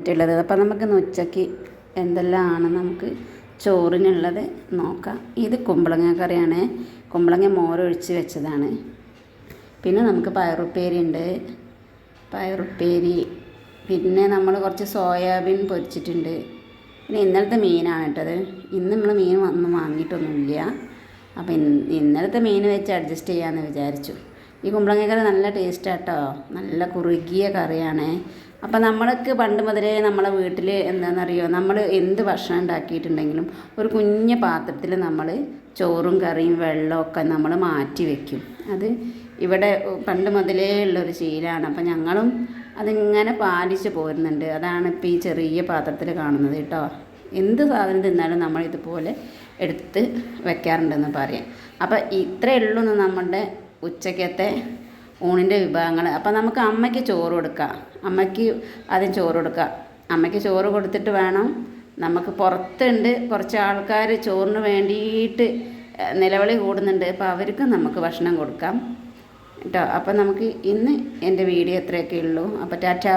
ുള്ളത്. അപ്പോൾ നമുക്കിന്ന് ഉച്ചയ്ക്ക് എന്തെല്ലാമാണ് നമുക്ക് ചോറിനുള്ളത് നോക്കാം. ഇത് കുമ്പളങ്ങ കറിയാണ്. കുമ്പളങ്ങ മോരൊഴിച്ച് വെച്ചതാണ്. പിന്നെ നമുക്ക് പയറുപ്പേരി ഉണ്ട്, പയറുപ്പേരി. പിന്നെ നമ്മൾ കുറച്ച് സോയാബീൻ പൊരിച്ചിട്ടുണ്ട്. പിന്നെ ഇന്നലത്തെ മീനാണ് കേട്ടത്. ഇന്ന് നമ്മൾ മീൻ ഒന്നും വാങ്ങിയിട്ടൊന്നുമില്ല. അപ്പോൾ ഇന്നലത്തെ മീൻ വെച്ച് അഡ്ജസ്റ്റ് ചെയ്യാമെന്ന് വിചാരിച്ചു. ഈ കുമ്പളങ്ങ കറി നല്ല ടേസ്റ്റാണ് കേട്ടോ. നല്ല കുറുകിയ കറിയാണ്. അപ്പം നമ്മൾക്ക് പണ്ട് മുതലേ നമ്മളെ വീട്ടിൽ എന്താണെന്നറിയോ, നമ്മൾ എന്ത് ഭക്ഷണം ഉണ്ടാക്കിയിട്ടുണ്ടെങ്കിലും ഒരു കുഞ്ഞ പാത്രത്തിൽ നമ്മൾ ചോറും കറിയും വെള്ളമൊക്കെ നമ്മൾ മാറ്റി വയ്ക്കും. അത് ഇവിടെ പണ്ട് മുതലേ ഉള്ളൊരു ശീലമാണ്. അപ്പം ഞങ്ങളും അതിങ്ങനെ പാലിച്ച് പോരുന്നുണ്ട്. അതാണ് ഇപ്പോൾ ഈ ചെറിയ പാത്രത്തിൽ കാണുന്നത് കേട്ടോ. എന്ത് സാധനം തിന്നാലും നമ്മൾ ഇതുപോലെ എടുത്ത് വെക്കാറുണ്ടെന്ന് പറയാം. അപ്പം ഇത്രയേ ഉള്ളൂ നമ്മുടെ ഉച്ചക്കത്തെ ഊണിൻ്റെ വിഭവങ്ങൾ. അപ്പം നമുക്ക് അമ്മയ്ക്ക് ചോറ് കൊടുക്കാം. അമ്മയ്ക്ക് ആദ്യം ചോറ് കൊടുക്കാം. അമ്മയ്ക്ക് ചോറ് കൊടുത്തിട്ട് വേണം, നമുക്ക് പുറത്തുണ്ട് കുറച്ച് ആൾക്കാർ ചോറിന് വേണ്ടിയിട്ട് നിലവിളി കൂടുന്നുണ്ട്. അപ്പോൾ അവർക്കും നമുക്ക് ഭക്ഷണം കൊടുക്കാം കേട്ടോ. അപ്പം നമുക്ക് ഇന്ന് എൻ്റെ വീഡിയോ ഇത്രയൊക്കെ ഉള്ളൂ. അപ്പോൾ ടാറ്റാ.